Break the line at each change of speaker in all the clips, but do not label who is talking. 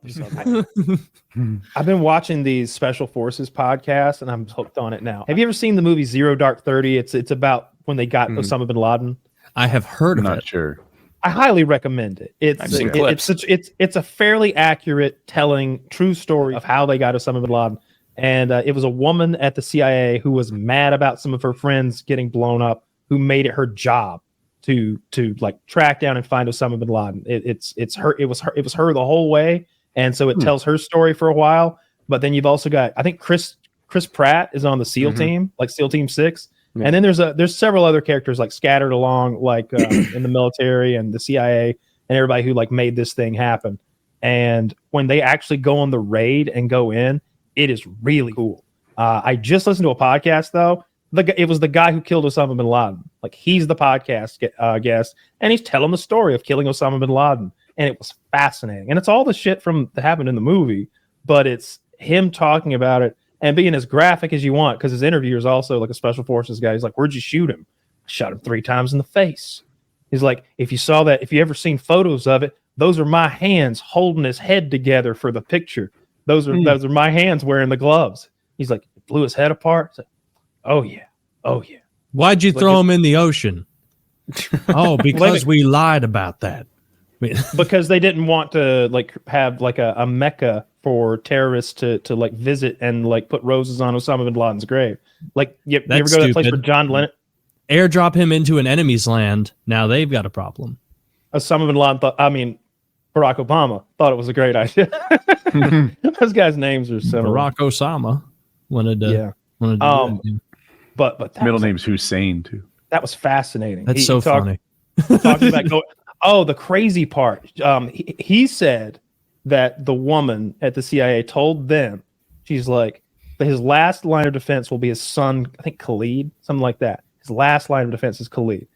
I've been watching these Special Forces podcasts, and I'm hooked on it now. Have you ever seen the movie Zero Dark 30? It's about when they got Osama bin Laden.
I have heard of it.
Not sure.
I highly recommend it. It's a fairly accurate telling true story of how they got Osama bin Laden. And it was a woman at the CIA who was mad about some of her friends getting blown up, who made it her job to like track down and find Osama bin Laden. It was her the whole way. And so it tells her story for a while. But then you've also got, I think Chris Pratt is on the SEAL team, like SEAL Team 6. Yeah. And then there's several other characters like scattered along, like in the military and the CIA and everybody who like made this thing happen. And when they actually go on the raid and go in, it is really cool. I just listened to a podcast though. It was the guy who killed Osama bin Laden. Like he's the podcast guest, and he's telling the story of killing Osama bin Laden, and it was fascinating. And it's all the shit that happened in the movie, but it's him talking about it and being as graphic as you want, because his interviewer is also like a special forces guy. He's like, "Where'd you shoot him?" I shot him 3 times in the face. He's like, if you ever seen photos of it, those are my hands holding his head together for the picture. Those are my hands wearing the gloves. He's like, it blew his head apart. Like, oh yeah.
Why'd you throw him in the ocean? Oh, because we lied about that.
Because they didn't want to like have like a mecca for terrorists to like visit and like put roses on Osama bin Laden's grave. Like you ever go to that place where John Lennon
airdrop him into an enemy's land? Now they've got a problem.
Osama bin Laden Barack Obama thought it was a great idea. Those guys' names are similar.
Barack Osama wanted to. Yeah.
But
middle name's Hussein too.
That was fascinating.
That's funny.
Talking about the crazy part. He said that the woman at the CIA told them, she's like, that his last line of defense will be his son. I think Khalid, something like that. His last line of defense is Khalid.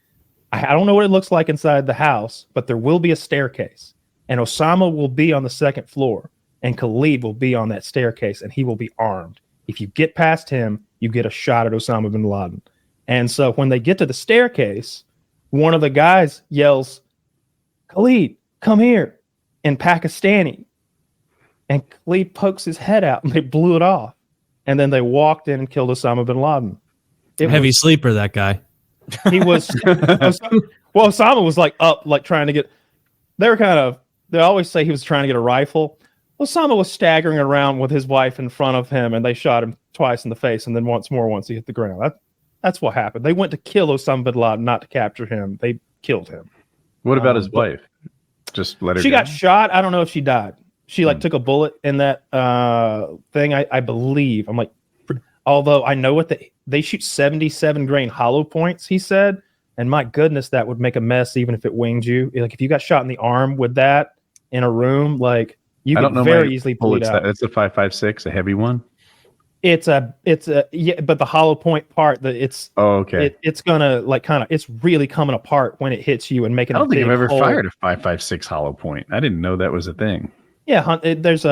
I don't know what it looks like inside the house, but there will be a staircase. And Osama will be on the 2nd floor, and Khalid will be on that staircase, and he will be armed. If you get past him, you get a shot at Osama bin Laden. And so when they get to the staircase, one of the guys yells, "Khalid, come here," in Pakistani. And Khalid pokes his head out, and they blew it off. And then they walked in and killed Osama bin Laden.
Heavy sleeper, that guy.
He was... Osama was like up, like trying to get... They always say he was trying to get a rifle. Osama was staggering around with his wife in front of him, and they shot him twice in the face, and then once he hit the ground. That's what happened. They went to kill Osama bin Laden, not to capture him. They killed him.
What about his wife? Just let her
She got shot. I don't know if she died. She took a bullet in that thing, I believe. I'm like, although I know they shoot 77 grain hollow points, he said. And my goodness, that would make a mess even if it winged you. Like if you got shot in the arm with that in a room, like you could very easily bleed out.
It's a 5.56, a heavy one.
It's a but the hollow point part it's gonna like it's really coming apart when it hits you and making.
I don't think I've ever fired a 5.56 hollow point. I didn't know that was a thing.
Yeah, there's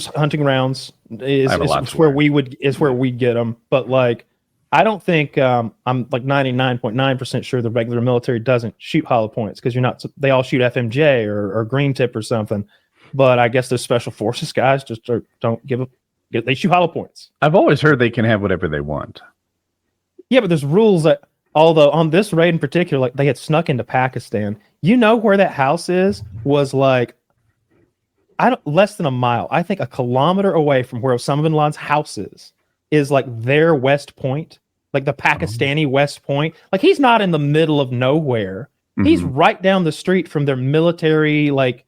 hunting rounds is where we get them, but like. I don't think I'm like 99.9% sure the regular military doesn't shoot hollow points because they all shoot FMJ or green tip or something. But I guess those special forces guys just don't they shoot hollow points.
I've always heard they can have whatever they want.
Yeah, but there's rules that, although on this raid in particular, like they had snuck into Pakistan. You know where that house was like, less than a mile. I think a kilometer away from where Osama bin Laden's house is like their West Point, like the Pakistani West Point. Like he's not in the middle of nowhere. Mm-hmm. He's right down the street from their military, like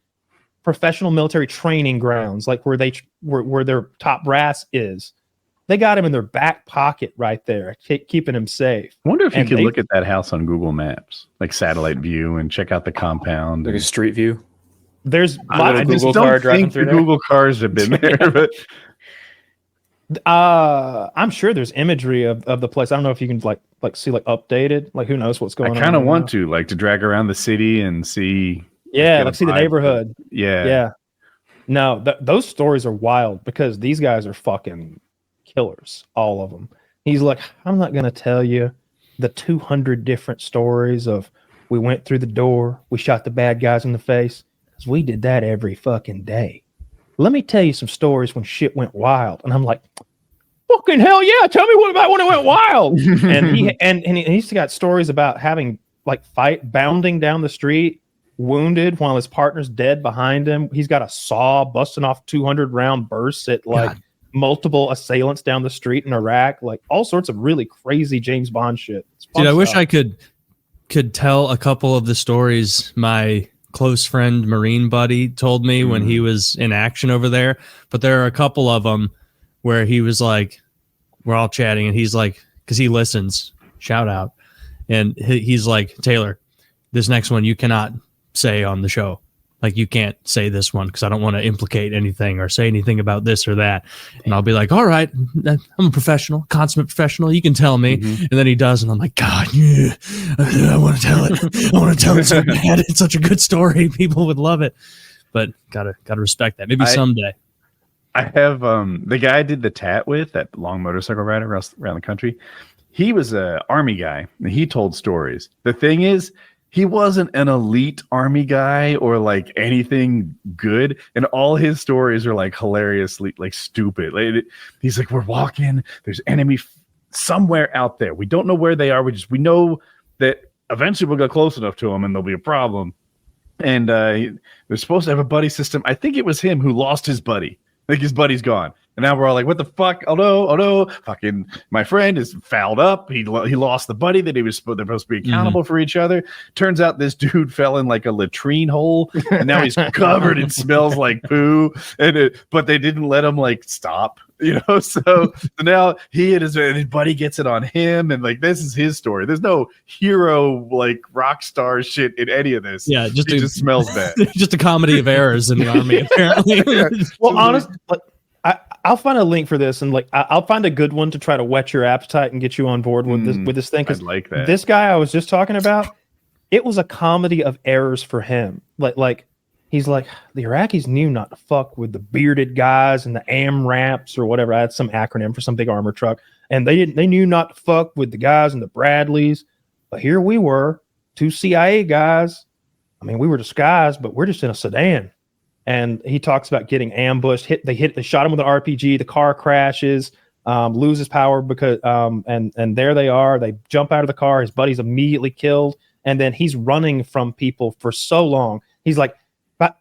professional military training grounds, like where their top brass is. They got him in their back pocket right there, keeping him safe.
I wonder if you could look at that house on Google Maps, like satellite view, and check out the compound.
Like a street view.
There's
I just don't think the Google cars have been there, but...
I'm sure there's imagery of the place. I don't know if you can like see like updated, like who knows what's going on.
I kind of want to drag around the city and see.
Yeah, like see the neighborhood.
Yeah.
No, those stories are wild because these guys are fucking killers, all of them. He's like, I'm not gonna tell you the 200 different stories of we went through the door, we shot the bad guys in the face. We did that every fucking day. Let me tell you some stories when shit went wild. And I'm like, fucking hell yeah, tell me what about when it went wild. and he's got stories about having like bounding down the street, wounded while his partner's dead behind him. He's got a saw busting off 200 round bursts at like multiple assailants down the street in Iraq, like all sorts of really crazy James Bond shit.
Dude, I wish I could tell a couple of the stories my close friend Marine buddy told me when he was in action over there, but there are a couple of them where he was like, we're all chatting and he's like, because he listens, shout out, and he's like, Taylor, this next one you cannot say on the show. Like, you can't say this one because I don't want to implicate anything or say anything about this or that. And I'll be like, all right, I'm a professional, consummate professional. You can tell me. And then he does. And I'm like, God, yeah, I want to tell it. I want to tell it so bad. It's such a good story. People would love it. But gotta respect that. Maybe someday.
I have the guy I did the tat with, that long motorcycle rider around the country. He was an army guy and he told stories. The thing is, he wasn't an elite army guy or like anything good, and all his stories are like hilariously like stupid. Like, he's like, we're walking, there's enemy somewhere out there. We don't know where they are. We know that eventually we'll get close enough to them and there'll be a problem. And they're supposed to have a buddy system. I think it was him who lost his buddy. Like, his buddy's gone. And now we're all like, what the fuck? Oh no. Fucking my friend is fouled up. He lost the buddy that they're supposed to be accountable for each other. Turns out this dude fell in like a latrine hole and now he's covered and smells like poo. But they didn't let him like stop, you know? So now he and his buddy gets it on him. And like, this is his story. There's no hero, like rock star shit in any of this.
Yeah.
It just smells bad.
Just a comedy of errors in the army, apparently.
Well, honestly, I'll find a link for this, and like I'll find a good one to try to whet your appetite and get you on board with this thing.
I'd like that.
This guy I was just talking about, it was a comedy of errors for him. Like he's like, the Iraqis knew not to fuck with the bearded guys and the AMRAPs or whatever. I had some acronym for some big armor truck, and they knew not to fuck with the guys in the Bradleys. But here we were, two CIA guys. I mean, we were disguised, but we're just in a sedan. And he talks about getting ambushed. They shot him with an RPG. The car crashes, loses power because and there they are. They jump out of the car. His buddy's immediately killed, and then he's running from people for so long. He's like,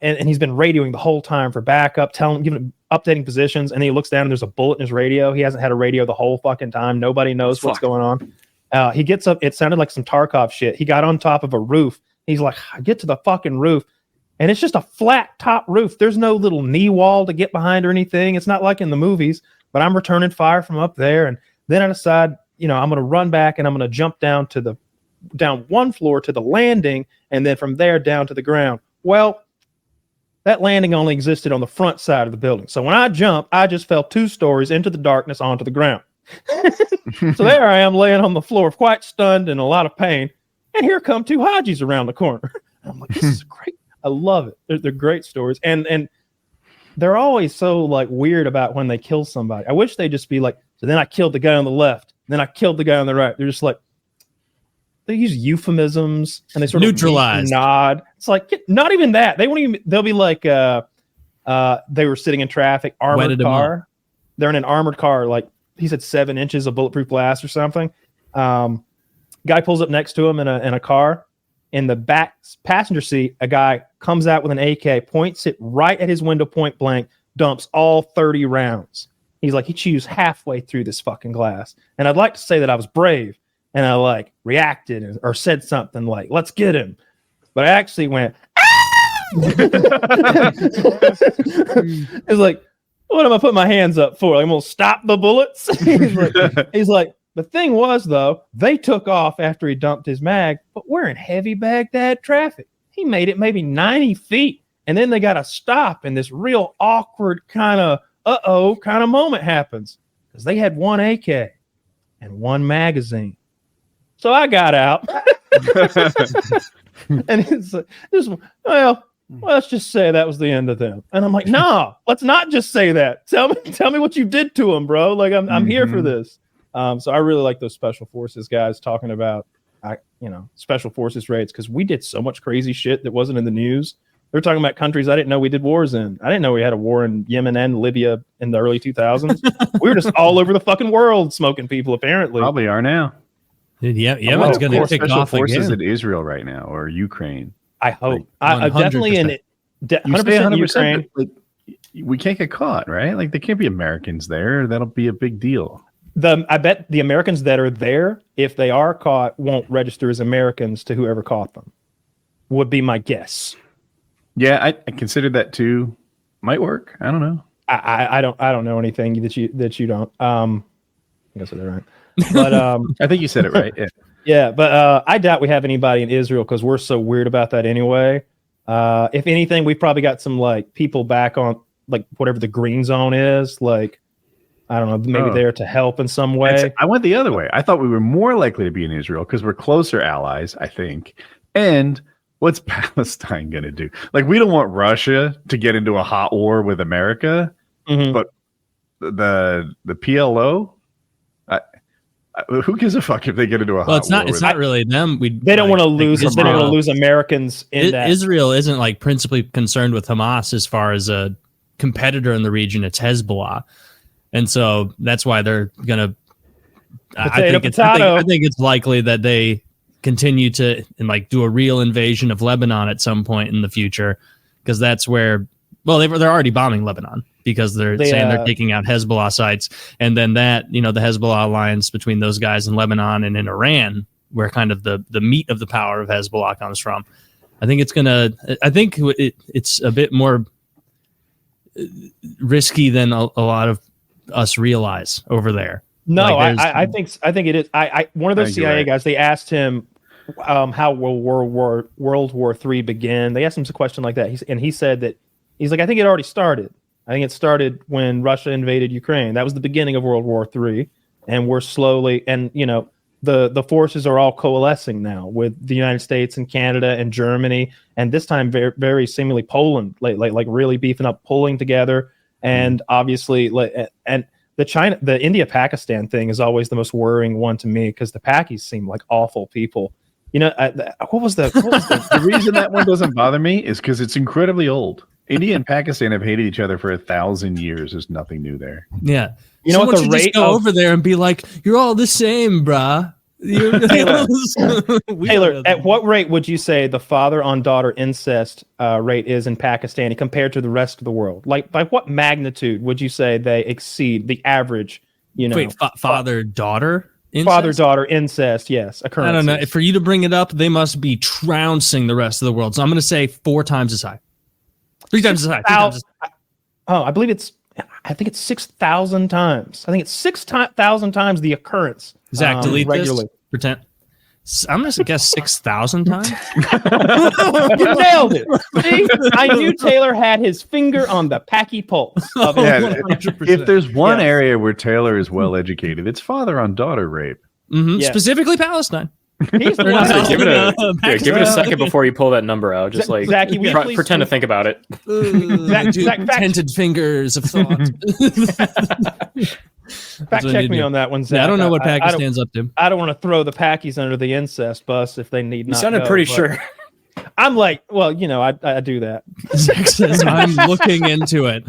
and he's been radioing the whole time for backup, updating positions. And then he looks down and there's a bullet in his radio. He hasn't had a radio the whole fucking time. Nobody knows what's going on. He gets up. It sounded like some Tarkov shit. He got on top of a roof. He's like, I get to the fucking roof. And it's just a flat top roof. There's no little knee wall to get behind or anything. It's not like in the movies, but I'm returning fire from up there. And then I decide, I'm going to run back and I'm going to jump down one floor to the landing. And then from there down to the ground. Well, that landing only existed on the front side of the building. So when I jumped, I just fell 2 stories into the darkness onto the ground. So there I am laying on the floor, quite stunned and a lot of pain. And here come 2 Hajis around the corner. I'm like, this is great. I love it. They're great stories. And they're always so like weird about when they kill somebody. I wish they'd just be like, so then I killed the guy on the left, then I killed the guy on the right. They're just like, they use euphemisms and they sort of nod. It's like, not even that. They'll be like, they were sitting in traffic, armored car. They're in an armored car, like he said 7 inches of bulletproof glass or something. Guy pulls up next to him in a car. In the back passenger seat, a guy comes out with an AK, points it right at his window point blank, dumps all 30 rounds. He's like, he chews halfway through this fucking glass. And I'd like to say that I was brave and I like reacted or said something like, let's get him. But I actually went, it's like, what am I putting my hands up for? Like, I'm going to stop the bullets. he's like, the thing was, though, they took off after he dumped his mag, but we're in heavy Baghdad traffic. He made it maybe 90 feet, and then they got to stop, and this real awkward kind of kind of moment happens because they had 1 AK and 1 magazine. So I got out, and it's like, well, let's just say that was the end of them. And I'm like, no, let's not just say that. Tell me what you did to him, bro. Like I'm here for this. So I really like those special forces guys talking about, special forces raids because we did so much crazy shit that wasn't in the news. They're talking about countries I didn't know we did wars in. I didn't know we had a war in Yemen and Libya in the early 2000s. We were just all over the fucking world smoking people, apparently.
Probably are now.
Dude, Yemen's going to kick
special
off
forces
again.
in Israel right now, or Ukraine.
I hope.
Like,
I'm definitely in it. 100% Ukraine.
Like, we can't get caught, right? Like, there can't be Americans there. That'll be a big deal.
I bet the Americans that are there, if they are caught, won't register as Americans to whoever caught them. Would be my guess.
Yeah, I considered that too. Might work. I don't know.
I don't know anything that you don't. I guess they're right. But
I think you said it right. Yeah.
Yeah, but I doubt we have anybody in Israel because we're so weird about that anyway. If anything, we've probably got some like people back on like whatever the green zone is, like I don't know, maybe there to help in some way.
I went the other way. I thought we were more likely to be in Israel because we're closer allies, I think. And what's Palestine going to do? Like, we don't want Russia to get into a hot war with America, but the PLO, who gives a fuck if they get into a hot war?
It's not really them.
They don't want to lose. They don't want to lose Americans in that.
Israel isn't like principally concerned with Hamas as far as a competitor in the region. It's Hezbollah, and so that's why they're gonna. I think it's likely that they continue to like do a real invasion of Lebanon at some point in the future, because that's where. Well, they're already bombing Lebanon because they're saying they're taking out Hezbollah sites, and then that the Hezbollah alliance between those guys in Lebanon and in Iran, where kind of the meat of the power of Hezbollah comes from. I think it's a bit more risky than a lot of us realize over there.
No, like I think it is. One of those CIA guys, they asked him how World War III began. They asked him a question like that, and he said that. He's like, I think it already started. I think it started when Russia invaded Ukraine. That was the beginning of World War III. And we're slowly, and the forces are all coalescing now with the United States and Canada and Germany, and this time very, very seemingly Poland, like really beefing up, pulling together. And obviously, and the India-Pakistan thing is always the most worrying one to me because the Pakis seem like awful people. What was the
reason that one doesn't bother me is because it's incredibly old. India and Pakistan have hated each other for 1,000 years. There's nothing new there.
Yeah. Someone what the rate just go over there and be like, you're all the same, brah.
Taylor, at what rate would you say the father on daughter incest rate is in Pakistan compared to the rest of the world? Like, by what magnitude would you say they exceed the average,
Wait, father-daughter incest?
Father-daughter incest, yes. Occurrences.
I don't know. For you to bring it up, they must be trouncing the rest of the world. So I'm going to say 4 times as high. 3 times as high.
I believe I think it's 6,000 times. I think it's 6,000 times the occurrence.
Zach, delete
regularly.
This. Pretend. I'm going to guess 6,000 times.
You nailed it. See? I knew Taylor had his finger on the Packy pulse.
If there's one area where Taylor is well educated, it's father on daughter rape.
Mm-hmm. Yes. Specifically Palestine.
Give it a second before you pull that number out. Just like Zachy, pretend to think about it.
Zach, tented fingers of thought.
Fact check me on that one, Zach.
Yeah, I don't know what Pakistan's up to.
I don't want to throw the Pakis under the incest bus if they need not.
You sounded pretty sure.
I'm like, well, I do that.
Zach says I'm looking into it.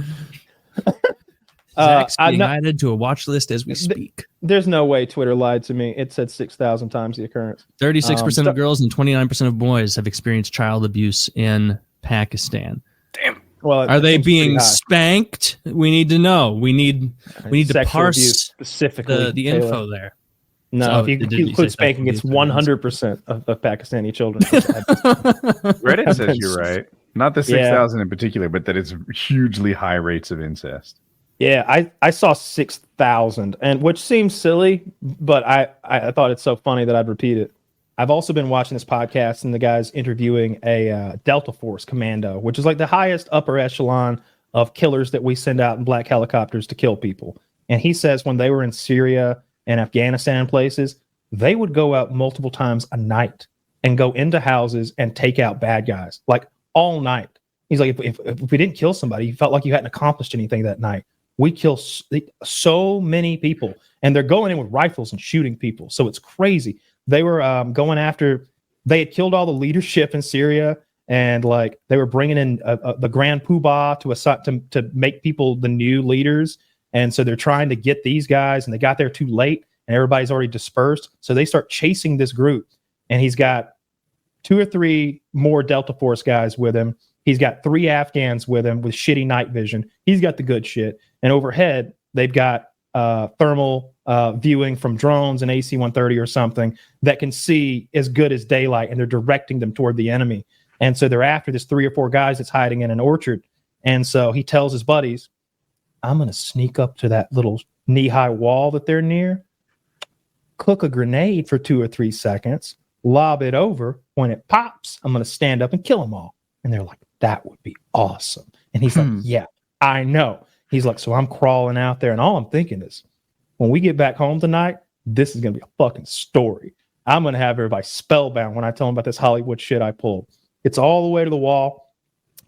Zach's being added to a watch list as we speak.
There's no way Twitter lied to me. It said 6,000 times the occurrence.
36% of girls and 29% of boys have experienced child abuse in Pakistan.
Damn.
Well,
are they being spanked? We need to know. We need to parse
specifically
the info there.
No, if you include spanking, it's 100% of Pakistani children.
Reddit says you're right. Not the 6,000 in particular, but that it's hugely high rates of incest.
Yeah, I saw 6,000, and which seems silly, but I thought it's so funny that I'd repeat it. I've also been watching this podcast, and the guy's interviewing a Delta Force commando, which is like the highest upper echelon of killers that we send out in black helicopters to kill people. And he says when they were in Syria and Afghanistan places, they would go out multiple times a night and go into houses and take out bad guys, like all night. He's like, if we didn't kill somebody, you felt like you hadn't accomplished anything that night. We kill so many people, and they're going in with rifles and shooting people. So it's crazy. They were going after, they had killed all the leadership in Syria, and like they were bringing in the Grand Poobah to make people the new leaders. And so they're trying to get these guys, and they got there too late, and everybody's already dispersed. So they start chasing this group, and he's got 2 or 3 more Delta Force guys with him. He's got 3 Afghans with him with shitty night vision. He's got the good shit. And overhead, they've got thermal viewing from drones and AC-130 or something that can see as good as daylight, and they're directing them toward the enemy. And so they're after this 3 or 4 guys that's hiding in an orchard. And so he tells his buddies, I'm going to sneak up to that little knee-high wall that they're near, cook a grenade for 2 or 3 seconds, lob it over. When it pops, I'm going to stand up and kill them all. And they're like, that would be awesome. And he's like, yeah, I know. He's like, so I'm crawling out there, and all I'm thinking is, when we get back home tonight, this is going to be a fucking story. I'm going to have everybody spellbound when I tell them about this Hollywood shit I pulled. It's all the way to the wall,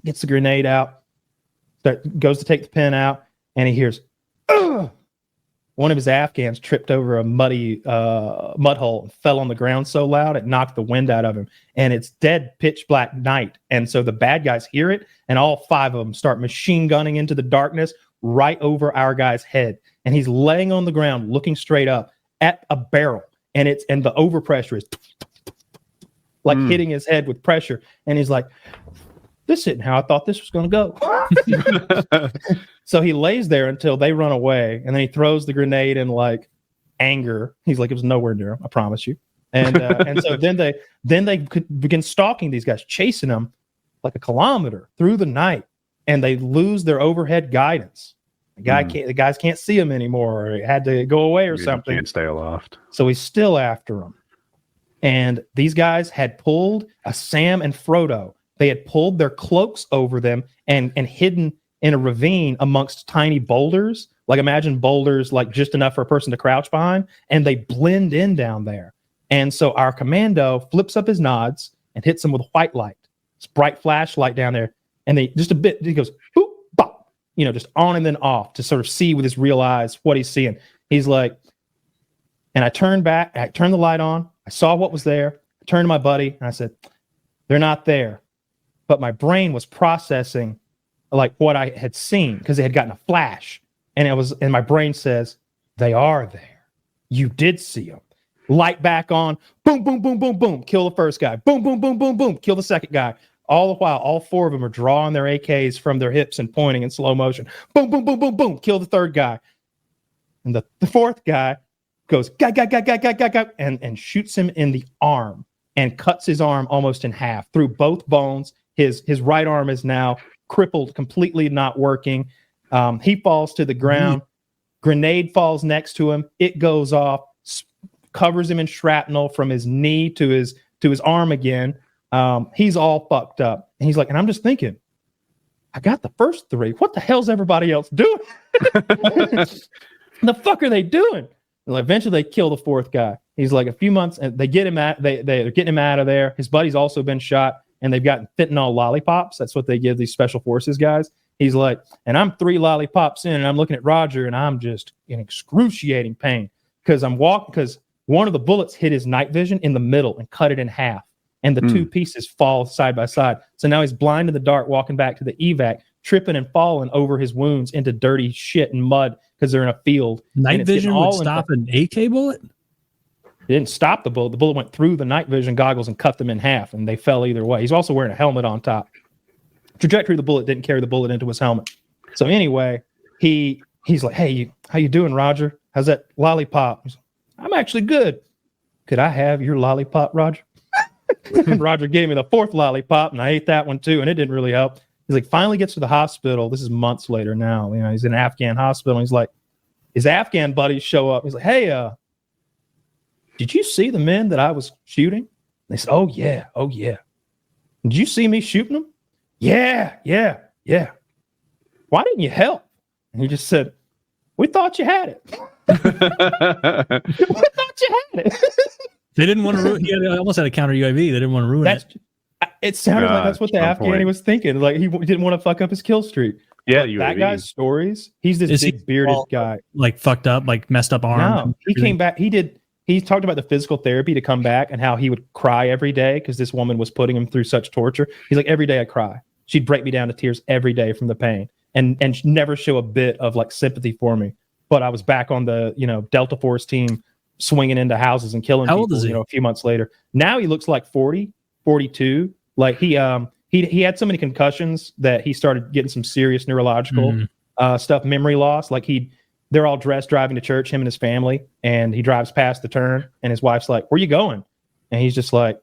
gets the grenade out, goes to take the pin out, and he hears, ugh! One of his Afghans tripped over a muddy mud hole and fell on the ground so loud it knocked the wind out of him. And it's dead pitch black night. And so the bad guys hear it, and all 5 of them start machine gunning into the darkness right over our guy's head. And he's laying on the ground looking straight up at a barrel. And the overpressure is like hitting his head with pressure. And he's like, this isn't how I thought this was going to go. So he lays there until they run away, and then he throws the grenade in like anger. He's like, it was nowhere near him, I promise you. And so then they begin stalking these guys, chasing them like a kilometer through the night, and they lose their overhead guidance. The guys can't see him anymore, or he had to go away or something.
Can't stay aloft. So
he's still after him. And these guys had pulled a Sam and Frodo. They had pulled their cloaks over them and hidden in a ravine amongst tiny boulders. Like imagine boulders like just enough for a person to crouch behind, and they blend in down there. And so our commando flips up his nods and hits him with a white light. It's bright flashlight down there. And they just a bit, he goes, boop, bop, just on and then off to sort of see with his real eyes what he's seeing. He's like, and I turned back, I turned the light on. I saw what was there. I turned to my buddy and I said, they're not there. But my brain was processing like what I had seen because it had gotten a flash. And my brain says, they are there. You did see them. Light back on. Boom, boom, boom, boom, boom. Kill the first guy. Boom, boom, boom, boom, boom. Kill the second guy. All the while, all 4 of them are drawing their AKs from their hips and pointing in slow motion. Boom, boom, boom, boom, boom. Kill the third guy. And the 4th guy goes, guy, and shoots him in the arm and cuts his arm almost in half through both bones. His right arm is now crippled, completely not working. He falls to the ground. Grenade falls next to him. It goes off, covers him in shrapnel from his knee to his arm again. He's all fucked up. And he's like, and I'm just thinking, I got the first 3. What the hell's everybody else doing? The fuck are they doing? And eventually they kill the 4th guy. He's like a few months, and they get him they're getting him out of there. His buddy's also been shot, and they've gotten fentanyl lollipops. That's what they give these special forces guys. He's like, and I'm 3 lollipops in, and I'm looking at Roger, and I'm just in excruciating pain because one of the bullets hit his night vision in the middle and cut it in half. And the 2 pieces fall side by side. So now he's blind in the dark, walking back to the evac, tripping and falling over his wounds into dirty shit and mud because they're in a field.
Night vision would stop an AK bullet?
It didn't stop the bullet. The bullet went through the night vision goggles and cut them in half, and they fell either way. He's also wearing a helmet on top. Trajectory of the bullet didn't carry the bullet into his helmet. So anyway, he's like, hey, how you doing, Roger? How's that lollipop? He's like, I'm actually good. Could I have your lollipop, Roger? And Roger gave me the 4th lollipop, and I ate that one too, and it didn't really help. He's like, finally gets to the hospital. This is months later now. He's in an Afghan hospital. And he's like, his Afghan buddies show up. He's like, hey, did you see the men that I was shooting? And they said, oh yeah. Did you see me shooting them? Yeah. Why didn't you help? And he just said, we thought you had it. We thought you had it.
They didn't want to ruin. He almost had a counter UAV. They didn't want to ruin it.
It sounded like that's what the Afghani was thinking. Like he didn't want to fuck up his kill streak.
Yeah,
that guy's stories. He's this big bearded guy,
like fucked up, like messed up arm.
No, he came back. He he talked about the physical therapy to come back and how he would cry every day because this woman was putting him through such torture. He's like, every day I cry. She'd break me down to tears every day from the pain and never show a bit of like sympathy for me. But I was back on the, Delta Force team swinging into houses and killing people, a few months later. Now he looks like 40, 42. Like he had so many concussions that he started getting some serious neurological stuff, memory loss. Like they're all dressed driving to church, him and his family, and he drives past the turn and his wife's like, "Where you going?" And he's just like,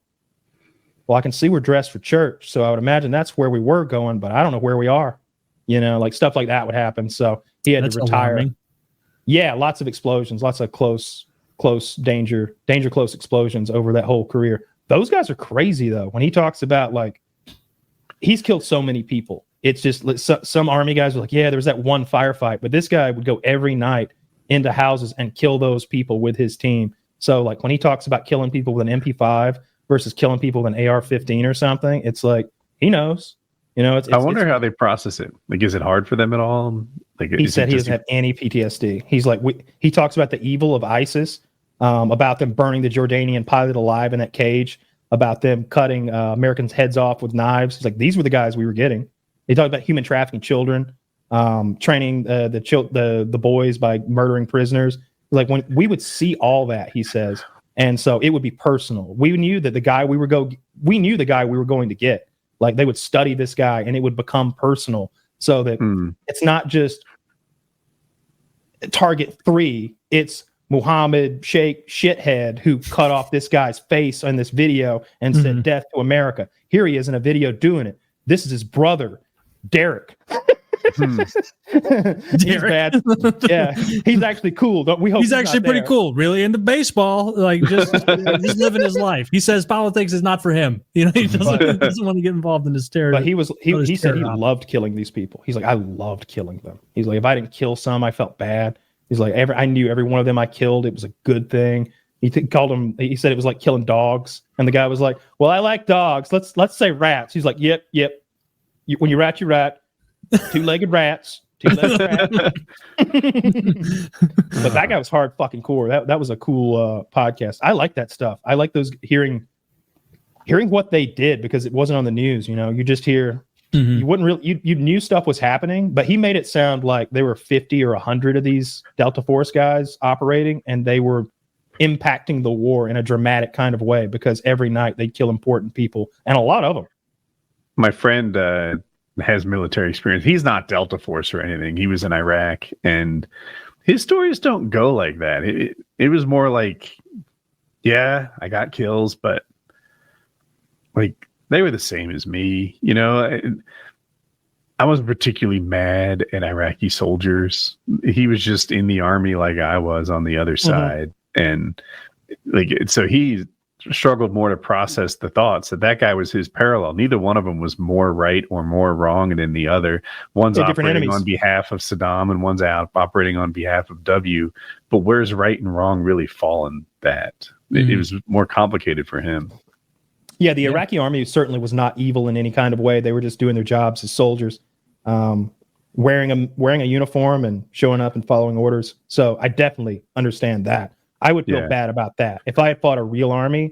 "Well, I can see we're dressed for church, so I would imagine that's where we were going, but I don't know where we are." Like stuff like that would happen. So he had to retire. Alarming. Yeah, lots of explosions, lots of close danger close explosions over that whole career. Those guys are crazy though. When he talks about like he's killed so many people. It's just some Army guys are like, yeah, there was that one firefight, but this guy would go every night into houses and kill those people with his team. So like when he talks about killing people with an MP5 versus killing people with an AR-15 or something, it's like he knows. I wonder
how they process it. Like, is it hard for them at all? Like,
he said he doesn't have any PTSD. He's like, he talks about the evil of ISIS, about them burning the Jordanian pilot alive in that cage, about them cutting Americans' heads off with knives. He's like, these were the guys we were getting. They talk about human trafficking children, training the boys by murdering prisoners. Like when we would see all that, he says, and so it would be personal. We knew that the guy we were going to get. Like they would study this guy and it would become personal so that it's not just target 3. It's Muhammad Sheikh shithead who cut off this guy's face on this video and said death to America. Here he is in a video doing it. This is his brother, Derek. He's bad. Yeah, he's actually cool. We hope
he's actually pretty cool. Really into baseball, like just living his life. He says politics is not for him. He doesn't want to get involved in this terror.
But he said he loved killing these people. He's like, I loved killing them. He's like, if I didn't kill some, I felt bad. He's like, I knew every one of them I killed. It was a good thing. He said it was like killing dogs, and the guy was like, well, I like dogs. Let's say rats. He's like, yep. When you rat, you rat. Two-legged rats. But that guy was hard fucking core. That was a cool podcast. I like that stuff. I like those hearing what they did because it wasn't on the news. You just hear. You wouldn't really. You knew stuff was happening, but he made it sound like there were 50 or 100 of these Delta Force guys operating, and they were impacting the war in a dramatic kind of way because every night they'd kill important people, and a lot of them.
My friend has military experience. He's not Delta Force or anything. He was in Iraq, and his stories don't go like that. It was more like, yeah, I got kills, but like they were the same as me. I wasn't particularly mad at Iraqi soldiers. He was just in the army like I was on the other side, and so he struggled more to process the thoughts that guy was his parallel. Neither one of them was more right or more wrong than the other. One's operating on behalf of Saddam and one's operating on behalf of W. But where's right and wrong really fall in that? It was more complicated for him.
Yeah, the Iraqi army certainly was not evil in any kind of way. They were just doing their jobs as soldiers, wearing a uniform and showing up and following orders. So I definitely understand that. I would feel bad about that. If I had fought a real army,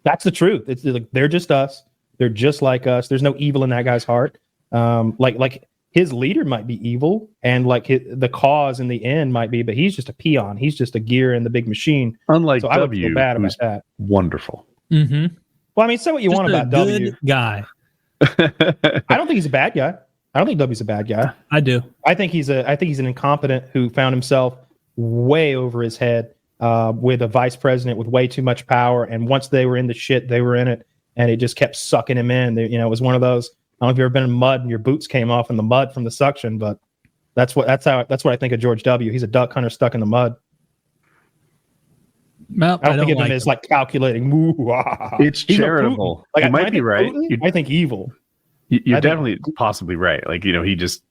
that's the truth. It's like they're just us. They're just like us. There's no evil in that guy's heart. Like his leader might be evil, and like the cause in the end might be, but he's just a peon. He's just a gear in the big machine.
Unlike I would feel bad about that. Wonderful.
Mm-hmm. Well, I mean, say what you want about W.
Guy.
I don't think he's a bad guy. I don't think W's a bad guy.
I do.
I think he's an incompetent who found himself way over his head with a vice president with way too much power, and once they were in the shit, they were in it, and it just kept sucking him in. It was one of those. I don't know if you've ever been in mud and your boots came off in the mud from the suction, but that's what I think of George W. He's a duck hunter stuck in the mud.
Well,
I don't think of him as like calculating.
It's charitable.
Like,
you might be right.
I think evil.
You're definitely possibly right. Like, he just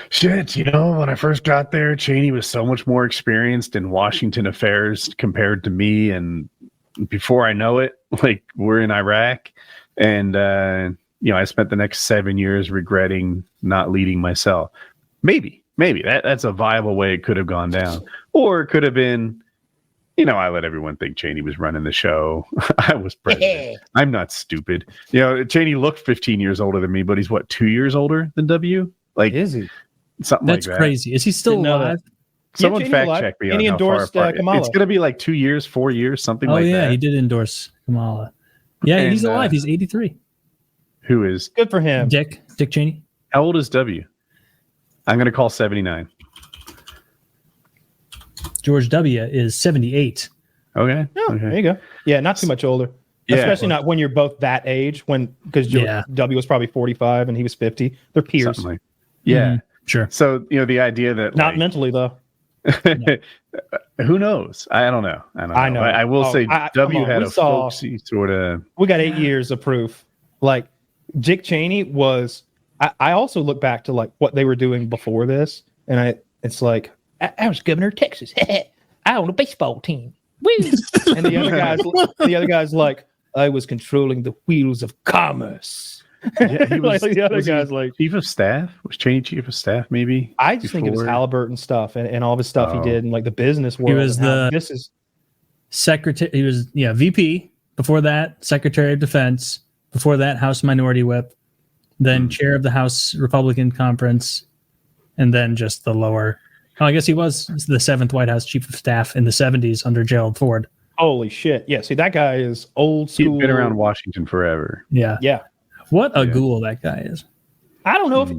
shit, when I first got there, Cheney was so much more experienced in Washington affairs compared to me. And before I know it, like we're in Iraq, and, I spent the next 7 years regretting not leading myself. Maybe that's a viable way it could have gone down, or it could have been, I let everyone think Cheney was running the show. I was president. I'm not stupid. Cheney looked 15 years older than me, but he's 2 years older than W? Like,
is he?
Something
That's
like that.
crazy. Is he still alive?
Someone fact check me on how far apart. It's going to be like 2 years, 4 years, something like that.
Oh, yeah, he did endorse Kamala. Yeah, and he's alive. He's 83.
Who is?
Good for him.
Dick Cheney.
How old is W? I'm going to call 79.
George W. is 78.
Okay.
Oh,
okay.
There you go. Yeah, not too much older. Yeah, especially not when you're both that age. Because W was probably 45 and he was 50. They're peers.
Sure.
So the idea that
not mentally though.
Who knows? I don't know. I know. I will say W had a folksy sort of.
We got 8 years of proof. Like Dick Cheney was. I also look back to like what they were doing before this, and it's like I was governor of Texas. I own a baseball team. Woo! And the other guys like I was controlling the wheels of commerce.
Yeah, he was,
the other guys like
chief of staff. Was Cheney chief of staff? Maybe.
I just think it was Halliburton stuff and all the stuff he did in like the business world.
He was secretary. He was VP. Before that, Secretary of Defense. Before that, House Minority Whip. Then chair of the House Republican Conference, and then just the lower. Oh, I guess he was the 7th White House Chief of Staff in the 70s under Gerald Ford.
Holy shit! Yeah, see that guy is old school.
He's been around Washington forever.
Yeah. What a ghoul that guy is.
I don't know if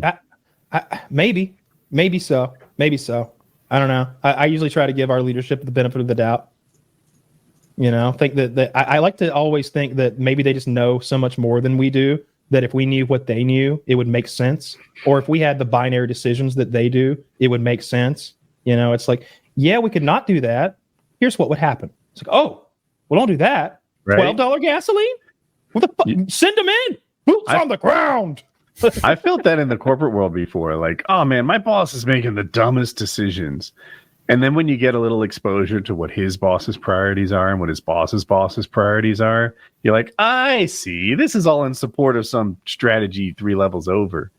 maybe so. I don't know. I usually try to give our leadership the benefit of the doubt. Think that I like to always think that maybe they just know so much more than we do. That if we knew what they knew, it would make sense. Or if we had the binary decisions that they do, it would make sense. It's like, yeah, we could not do that. Here's what would happen. It's like, well, don't do that. Right. $12 gasoline? What the fuck? Send them in. Boots on the ground.
I felt that in the corporate world before. Like, oh man, my boss is making the dumbest decisions. And then when you get a little exposure to what his boss's priorities are and what his boss's priorities are, you're like, I see. This is all in support of some strategy 3 levels over.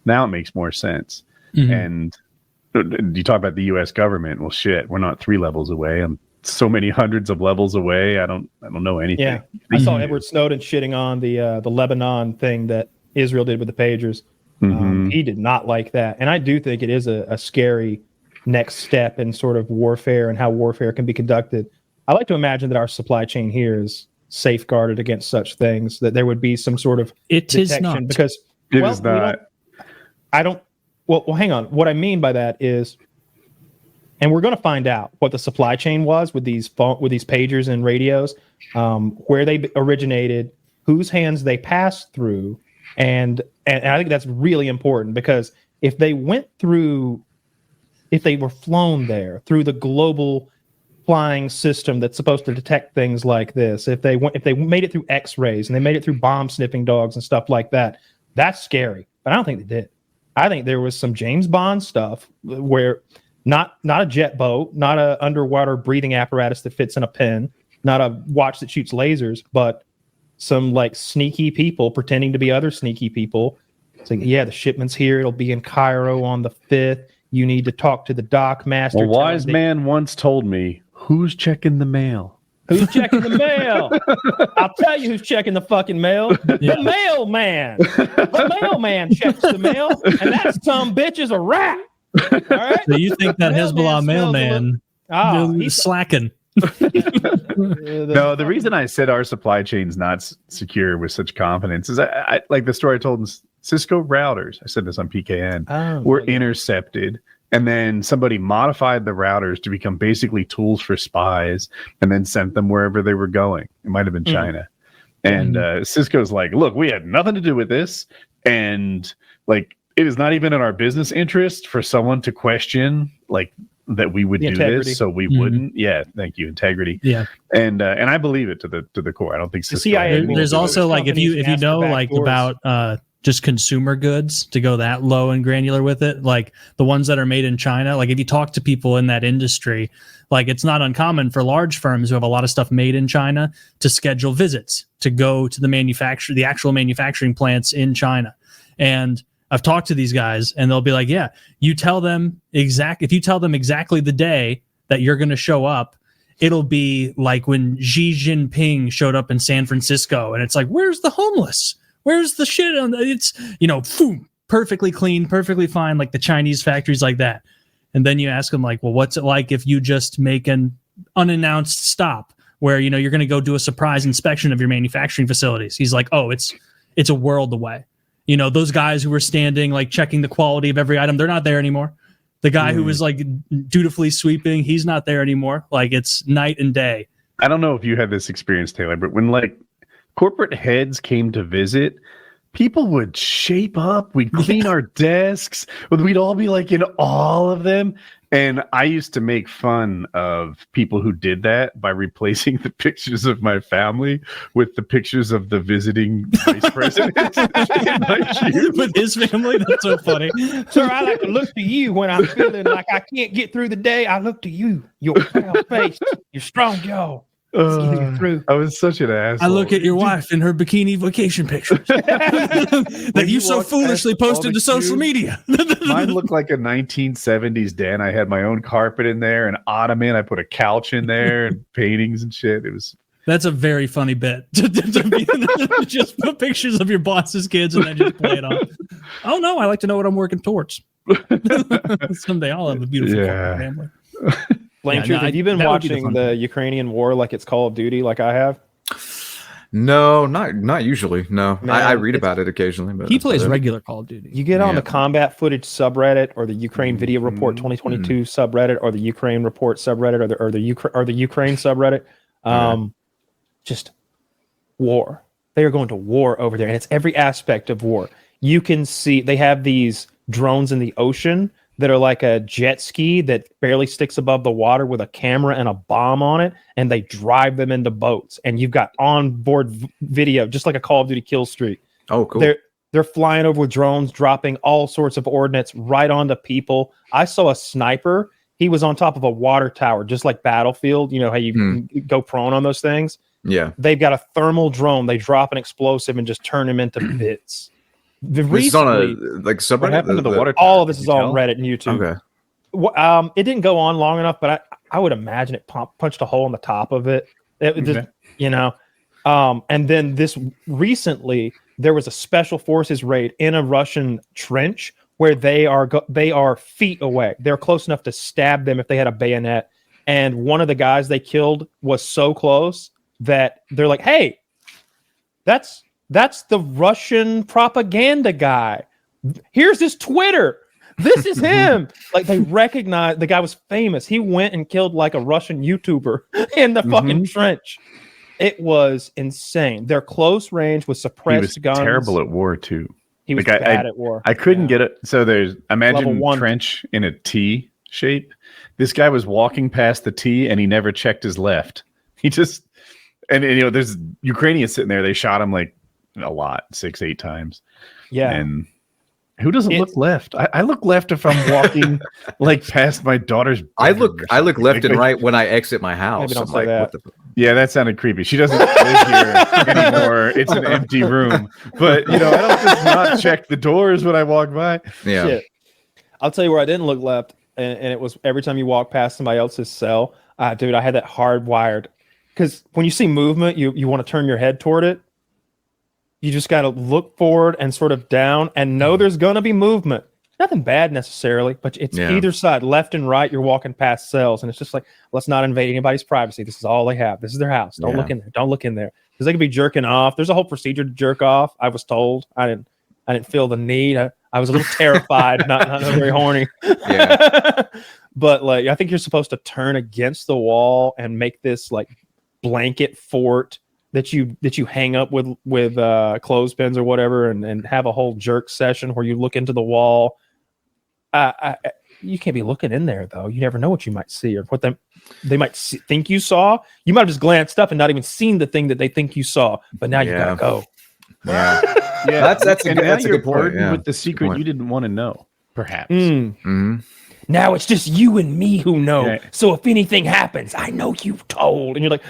Now it makes more sense. Mm-hmm. And you talk about the U.S. government. Well, shit, we're not 3 levels away. I'm so many hundreds of levels away. I don't know anything.
Yeah, I saw Edward Snowden shitting on the Lebanon thing that Israel did with the pagers. Mm-hmm. He did not like that, and I do think it is a scary next step in sort of warfare and how warfare can be conducted. I like to imagine that our supply chain here is safeguarded against such things, that there would be some sort of detection. Because
it is not.
Well, hang on. What I mean by that is, and we're going to find out what the supply chain was with these pagers and radios, where they originated, whose hands they passed through, and I think that's really important, because if they went through. If they were flown there through the global flying system that's supposed to detect things like this, if they made it through X-rays and they made it through bomb sniffing dogs and stuff like that, that's scary. But I don't think they did. I think there was some James Bond stuff where not a jet boat, not a underwater breathing apparatus that fits in a pen, not a watch that shoots lasers, but some like sneaky people pretending to be other sneaky people saying, yeah, the shipment's here. It'll be in Cairo on the 5th. You need to talk to the dock master.
A wise man once told me, who's checking the mail?
Who's checking the mail? I'll tell you who's checking the fucking mail. Yeah. The mailman. The mailman checks the mail, and that some bitch is a rat. All right?
So you think that Hezbollah mailman is slacking?
No, the reason I said our supply chain's not secure with such confidence is I like the story I told in Cisco routers. I said this on PKN. Were intercepted, and then somebody modified the routers to become basically tools for spies, and then sent them wherever they were going. It might have been China. And Cisco's like, look, we had nothing to do with this, and like it is not even in our business interest for someone to question like that we would do this, so we wouldn't. Yeah, thank you, integrity.
Yeah,
and I believe it to the core. I don't think
the CIA.
There's also like if you know like doors. About just consumer goods, to go that low and granular with it, like the ones that are made in China. Like if you talk to people in that industry, like it's not uncommon for large firms who have a lot of stuff made in China to schedule visits to go to the actual manufacturing plants in China. And I've talked to these guys, and they'll be like, yeah, if you tell them exactly the day that you're going to show up, it'll be like when Xi Jinping showed up in San Francisco, and it's like, where's the homeless? Where's the shit? It's, boom, perfectly clean, perfectly fine, like the Chinese factories like that. And then you ask them like, well, what's it like if you just make an unannounced stop where, you're going to go do a surprise inspection of your manufacturing facilities? He's like, oh, it's a world away. Those guys who were standing, like checking the quality of every item, they're not there anymore. The guy who was like dutifully sweeping, he's not there anymore. Like it's night and day.
I don't know if you had this experience, Taylor, but when like corporate heads came to visit, people would shape up. We'd clean our desks. We'd all be like in all of them. And I used to make fun of people who did that by replacing the pictures of my family with the pictures of the visiting vice president.
With his family? That's so funny.
Sir, I like to look to you when I'm feeling like I can't get through the day. I look to you, your proud face, your strong jaw.
I was such an asshole.
I look at your wife in her bikini vacation pictures that you so foolishly posted to social media.
Mine looked like a 1970s den. I had my own carpet in there, an ottoman. I put a couch in there and paintings and shit.
That's a very funny bit. Just put pictures of your boss's kids and then just play it off. Oh no, I like to know what I'm working towards. Someday I'll have a beautiful family.
Have you been watching the Ukrainian war like it's Call of Duty like I have?
No, not usually. No, I read about it occasionally. But
he plays regular Call of Duty.
You get on the combat footage subreddit or the Ukraine Video Report 2022 subreddit or the Ukraine Report subreddit or the Ukraine subreddit. Just war. They are going to war over there, and it's every aspect of war. You can see they have these drones in the ocean that are like a jet ski that barely sticks above the water with a camera and a bomb on it, and they drive them into boats. And you've got onboard video, just like a Call of Duty kill streak.
Oh, cool.
They're flying over with drones, dropping all sorts of ordnance right onto people. I saw a sniper. He was on top of a water tower, just like Battlefield. You know how you go prone on those things?
Yeah.
They've got a thermal drone. They drop an explosive and just turn him into bits.
This is on a subreddit.
What happened to the water?
All of this is on Reddit and YouTube.
Okay.
It didn't go on long enough, but I would imagine it punched a hole in the top of it. Just, and then this recently there was a special forces raid in a Russian trench where they are feet away. They're close enough to stab them if they had a bayonet. And one of the guys they killed was so close that they're like, "Hey, that's the Russian propaganda guy. Here's his Twitter. This is him." Like they recognized the guy was famous. He went and killed like a Russian YouTuber in the fucking trench. It was insane. Their close range with suppressed guns.
He was terrible at war too.
He was bad at war.
I couldn't get it. So imagine trench in a T shape. This guy was walking past the T and he never checked his left. He just and there's Ukrainians sitting there. They shot him like a lot, 6-8 times.
Yeah.
And who doesn't look left? I look left if I'm walking like past my daughter's.
I look left and right when I exit my house.
Maybe don't say that.
Yeah, that sounded creepy. She doesn't live here anymore. It's an empty room. But I don't just not check the doors when I walk by.
Yeah.
Shit. I'll tell you where I didn't look left, and it was every time you walk past somebody else's cell. Dude, I had that hardwired. Because when you see movement, you want to turn your head toward it. You just got to look forward and sort of down and know there's going to be movement. Nothing bad necessarily, but it's either side, left and right. You're walking past cells, and it's just like, let's not invade anybody's privacy. This is all they have. This is their house. Don't look in there. Don't look in there because they could be jerking off. There's a whole procedure to jerk off. I was told. I didn't feel the need. I was a little terrified, not very horny. Yeah. But like, I think you're supposed to turn against the wall and make this like blanket fort that you hang up with clothespins or whatever, and have a whole jerk session where you look into the wall. You can't be looking in there though. You never know what you might see or what they might think you saw. You might have just glanced up and not even seen the thing that they think you saw. But now you gotta go.
Yeah, that's a good point.
With the secret you didn't want to know, perhaps.
Now it's just you and me who know. Yeah. So if anything happens, I know you told. And you're like,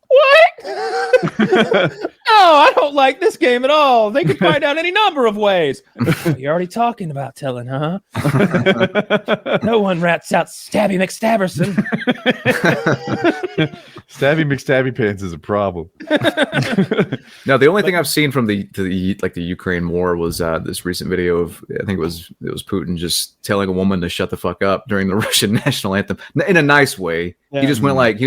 what? I don't like this game at all. They could find out any number of ways. You're already talking about telling, huh? No one rats out Stabby McStabberson.
Stabby McStabby Pants is a problem.
Now, the only thing I've seen from the Ukraine war was this recent video of, I think it was Putin just telling a woman to shut the fuck up during the Russian national anthem in a nice way. Yeah. He just went like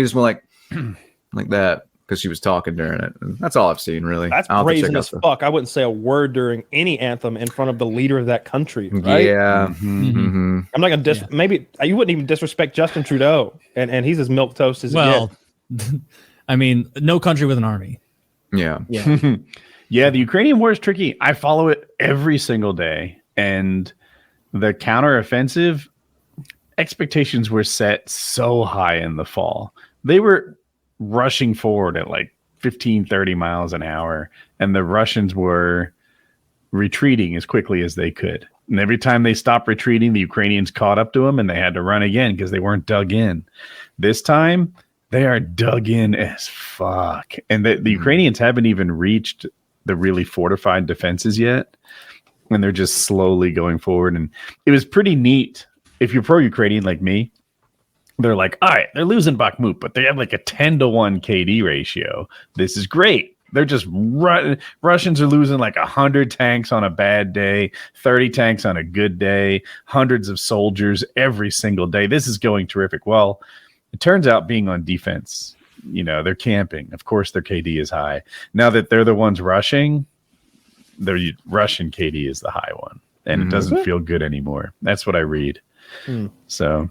like that because she was talking during it. And that's all I've seen, really.
That's brazen as fuck. I wouldn't say a word during any anthem in front of the leader of that country. Right?
Yeah.
I'm not gonna maybe you wouldn't even disrespect Justin Trudeau, and he's as milquetoast as it gets.
I mean, no country with an army.
Yeah.
Yeah, the Ukrainian war is tricky. I follow it every single day, and the counteroffensive expectations were set so high in the fall. They were rushing forward at like 15, 30 miles an hour, and the Russians were retreating as quickly as they could. And every time they stopped retreating, the Ukrainians caught up to them, and they had to run again because they weren't dug in. This time, they are dug in as fuck. And the Ukrainians haven't even reached the really fortified defenses yet, and they're just slowly going forward. And it was pretty neat. If you're pro-Ukrainian like me, they're like, all right, they're losing Bakhmut, but they have like a 10-to-1 KD ratio. This is great. They're just running. Russians are losing like 100 tanks on a bad day, 30 tanks on a good day, hundreds of soldiers every single day. This is going terrific. Well, it turns out being on defense, they're camping. Of course, their KD is high. Now that they're the ones rushing, their Russian KD is the high one, and it doesn't feel good anymore. That's what I read. So,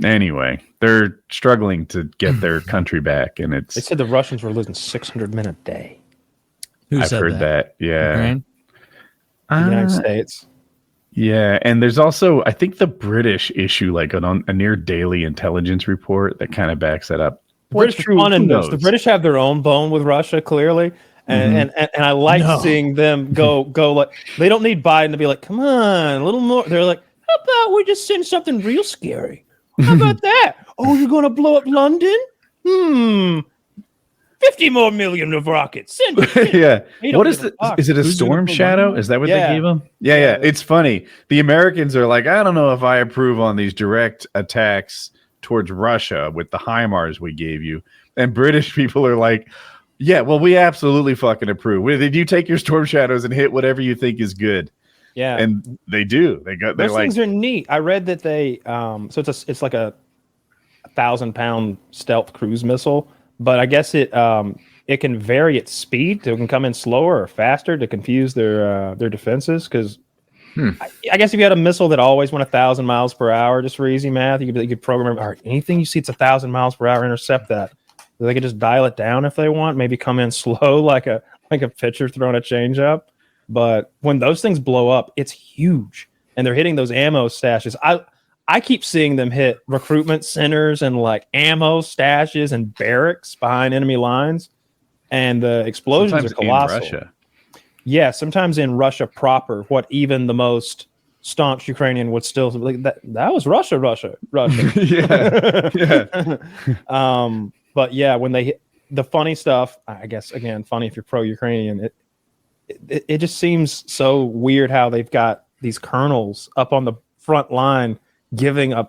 anyway, they're struggling to get their country back, and
they said the Russians were losing 600 men a day.
I've heard that. Yeah,
the United States.
Yeah, and there's also, I think, the British issue like a near daily intelligence report that kind of backs that up.
British fun in this. The British have their own bone with Russia, clearly, and I like seeing them go like they don't need Biden to be like, come on, a little more. They're like, how about we just send something real scary? How about that? Oh, you're going to blow up London? 50 more million of rockets. Send it.
Yeah. What is it? Is it a storm shadow? Is that what they gave them? Yeah. It's funny. The Americans are like, I don't know if I approve on these direct attacks towards Russia with the HIMARS we gave you. And British people are like, yeah, well, we absolutely fucking approve. Did you take your storm shadows and hit whatever you think is good?
Yeah,
and they do. Those
things are neat. I read that they so it's like a 1,000-pound stealth cruise missile, but I guess it can vary its speed. So it can come in slower or faster to confuse their defenses. Because I guess if you had a missile that always went 1,000 miles per hour, just for easy math, you could program. All right, anything you see it's 1,000 miles per hour, intercept that. So they could just dial it down if they want. Maybe come in slow like a pitcher throwing a changeup. But when those things blow up, it's huge, and they're hitting those ammo stashes. I keep seeing them hit recruitment centers and like ammo stashes and barracks behind enemy lines, and the explosions
sometimes
are colossal.
In Russia.
Yeah, sometimes in Russia proper, what even the most staunch Ukrainian would still like that was Russia.
Yeah.
But yeah, when they hit the funny stuff, I guess again, funny if you're pro-Ukrainian, it just seems so weird how they've got these colonels up on the front line giving a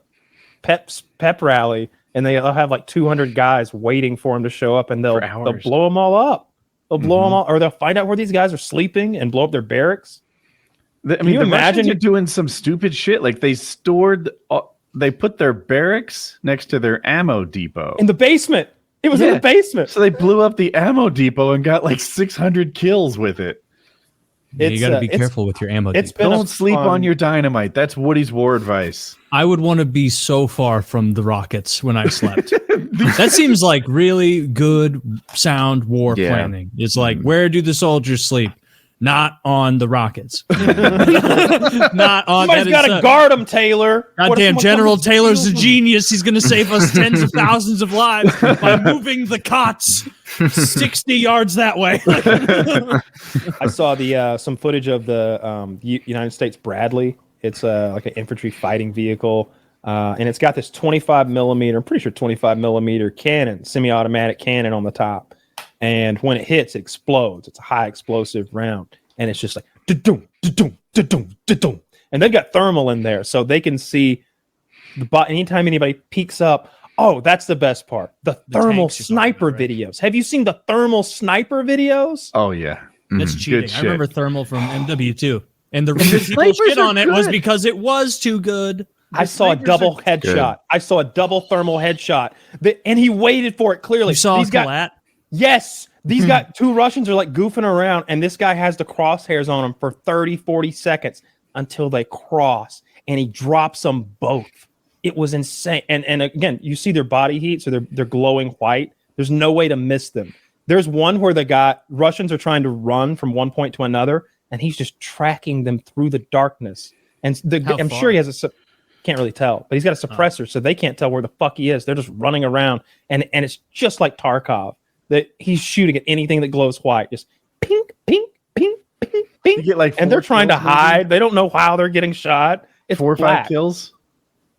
pep rally, and they'll have like 200 guys waiting for them to show up, and they'll blow them all up. They'll blow them all, or they'll find out where these guys are sleeping and blow up their barracks.
Can you imagine you're doing some stupid shit? Like they put their barracks next to their ammo depot
in the basement. It was in the basement.
So they blew up the ammo depot and got like 600 kills with it.
You got to be careful with your ammo.
Don't sleep on your dynamite. That's Woody's war advice.
I would want to be so far from the rockets when I slept. That seems like really good, sound war planning. It's like, where do the soldiers sleep? Not on the rockets. Not on.
Somebody's got to guard them, Taylor.
Goddamn, General Taylor's a genius. He's going to save us tens of thousands of lives by moving the cots 60 yards that way.
I saw some footage of the United States Bradley. It's like an infantry fighting vehicle. and it's got this 25 millimeter, I'm pretty sure 25 millimeter cannon, semi-automatic cannon on the top. And when it hits, it explodes. It's a high explosive round. And it's just like, da-doom, da-doom, da-doom, da-doom. And they've got thermal in there, so they can see the bot. Anytime anybody peeks up, oh, that's the best part. The thermal sniper videos. Have you seen the thermal sniper videos?
Oh, yeah.
That's cheating. I remember thermal from MW2. And the reason people shit on it was because it was too good.
I saw a double headshot. I saw a double thermal headshot. And he waited for it clearly.
You saw Collat?
Yes. These got two Russians are like goofing around, and this guy has the crosshairs on him for 30, 40 seconds until they cross, and he drops them both. It was insane. And again, you see their body heat, so they're glowing white. There's no way to miss them. There's one where Russians are trying to run from one point to another, and he's just tracking them through the darkness. And I'm sure he has can't really tell, but he's got a suppressor, so they can't tell where the fuck he is. They're just running around, and it's just like Tarkov. That he's shooting at anything that glows white, just pink, pink, pink, pink, pink.
You get like
and they're trying to hide. They don't know how they're getting shot. It's
4 or 5 kills.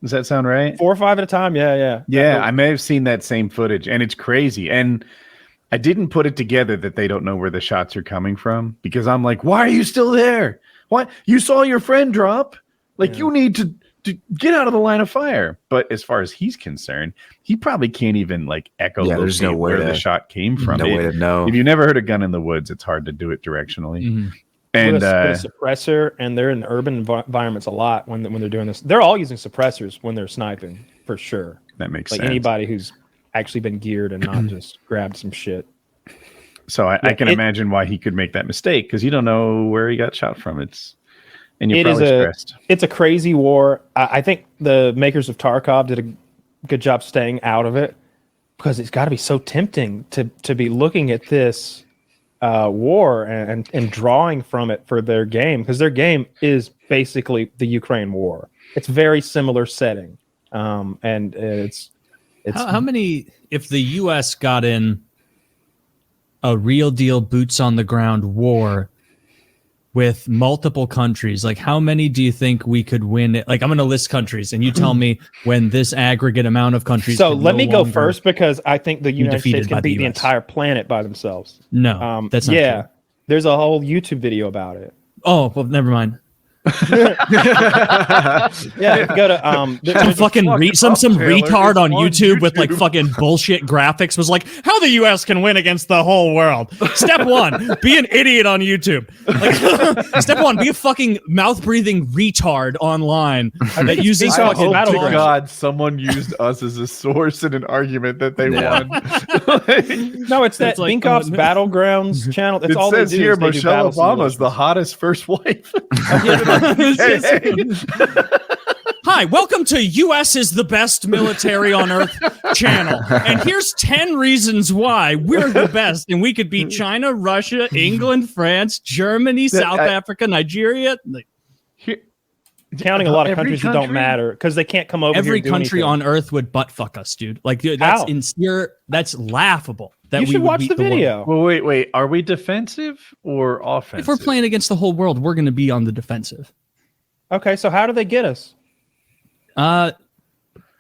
Does that sound right?
4 or 5 at a time. Yeah.
Yeah, I may have seen that same footage, and it's crazy. And I didn't put it together that they don't know where the shots are coming from, because I'm like, why are you still there? What? You saw your friend drop? Like, you need to get out of the line of fire. But as far as he's concerned, he probably can't even like
there's no way
where the shot came from.
No way to know.
If you've never heard a gun in the woods, it's hard to do it directionally.
Mm-hmm.
And
with a suppressor, and they're in urban environments a lot when they're doing this. They're all using suppressors when they're sniping, for sure.
That makes
like
sense.
Anybody who's actually been geared and not just grabbed some shit.
So I can imagine why he could make that mistake, because you don't know where he got shot from. And you're probably stressed.
It's a crazy war. I think the makers of Tarkov did a good job staying out of it, because it's got to be so tempting to be looking at this war and drawing from it for their game, because their game is basically the Ukraine war. It's very similar setting, and it's
how many, if the U.S. got in a real deal boots on the ground war with multiple countries, like how many do you think we could win? Like, I'm going to list countries, and you tell me when this aggregate amount of countries.
So let me go first, because I think the United States can beat the entire planet by themselves.
No, that's not true.
There's a whole YouTube video about it.
Oh, well, never mind.
Yeah, go to
some retard on YouTube with like fucking bullshit graphics was like, how the US can win against the whole world. Step 1, be an idiot on YouTube. Like, step 1, be a fucking mouth breathing retard online that uses fucking
battlegrounds. God, someone used us as a source in an argument that they won.
No, it's that Binkoff's Battlegrounds channel. That's all
says
they do.
Here, Michelle Obama's the hottest first wife.
Hi, welcome to US is the best military on earth channel. And here's 10 reasons why we're the best, and we could beat China, Russia, England, France, Germany, South Africa, Nigeria.
Counting a lot of countries that don't matter because they can't come over.
Every country on earth would butt fuck us, dude. Like, dude, that's laughable. That
you should watch the video.
Well, wait. Are we defensive or offensive?
If we're playing against the whole world, we're going to be on the defensive.
Okay, so how do they get us?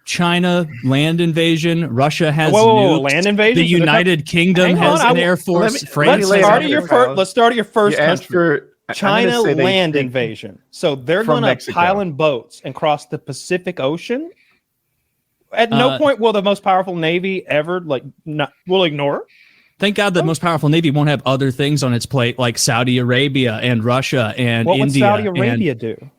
China land invasion. Russia has
land invasion.
The United Kingdom has an air force.
Let's start at your first country. China land invasion. So they're going to pile in boats and cross the Pacific Ocean. At no point will the most powerful navy ever will ignore.
Thank God the most powerful navy won't have other things on its plate like Saudi Arabia and Russia and India.
What would Saudi Arabia do?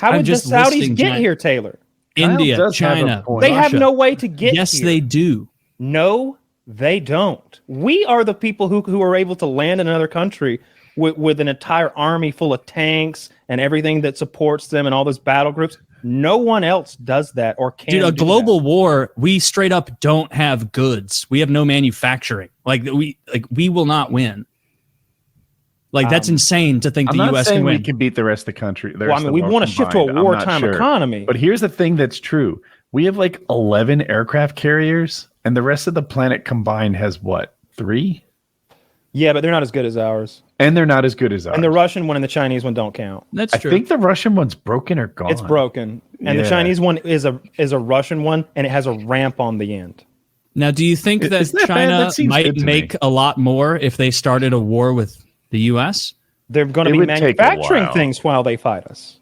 How would the Saudis get here, Taylor?
India, China.
They have no way to get here.
Yes, they do.
No, they don't. We are the people who are able to land in another country with an entire army full of tanks and everything that supports them and all those battle groups. No one else does that or can.
Dude, a global war, we straight up don't have goods. We have no manufacturing. We will not win. Like, that's insane to think the U.S. can win.
We can beat the rest of the country.
We want to shift to a wartime economy.
But here's the thing that's true. We have 11 aircraft carriers, and the rest of the planet combined has what, 3?
Yeah, but they're not as good as ours.
And they're not as good as ours.
And the Russian one and the Chinese one don't count.
That's true.
I think the Russian one's broken or gone.
It's broken. And the Chinese one is a Russian one, and it has a ramp on the end.
Now, do you think that China might make a lot more if they started a war with the U.S.?
They're going to be manufacturing things while they fight us.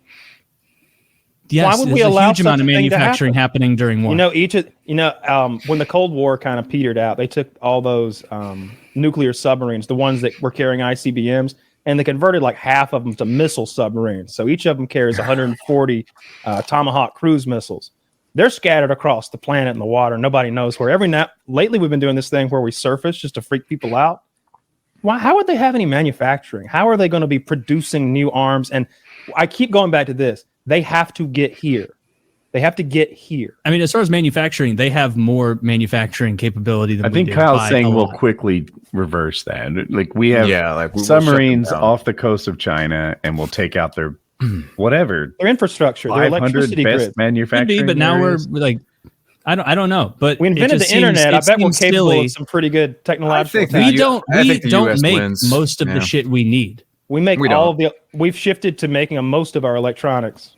Yes, why would we allow a huge amount of manufacturing happening during war?
When the Cold War kind of petered out, they took all those nuclear submarines, the ones that were carrying ICBMs, and they converted like half of them to missile submarines. So each of them carries 140 Tomahawk cruise missiles. They're scattered across the planet in the water. Nobody knows where. Lately, we've been doing this thing where we surface just to freak people out. How would they have any manufacturing? How are they going to be producing new arms? And I keep going back to this. They have to get here. They have to get here.
I mean, as far as manufacturing, they have more manufacturing capability than we do.
I think Kyle's saying we'll quickly reverse that. Like we have submarines off the coast of China, and we'll take out their whatever
their infrastructure, their electricity grid.
Manufacturing.
But now we're like, I don't know. But
we invented the internet. I bet we're capable of some pretty good technological.
We don't make most of the shit we need.
We make we've shifted to making most of our electronics.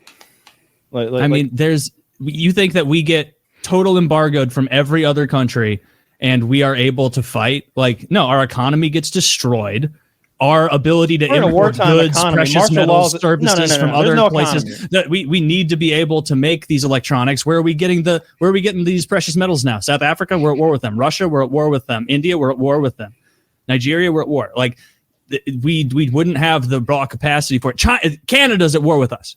You think that we get total embargoed from every other country and we are able to fight? Like, no, our economy gets destroyed. Our ability to import goods, precious metals, services from other places. That we need to be able to make these electronics. Where are we getting these precious metals now? South Africa, we're at war with them. Russia, we're at war with them. India, we're at war with them. Nigeria, we're at war. Like, we wouldn't have the raw capacity for it. Canada's at war with us.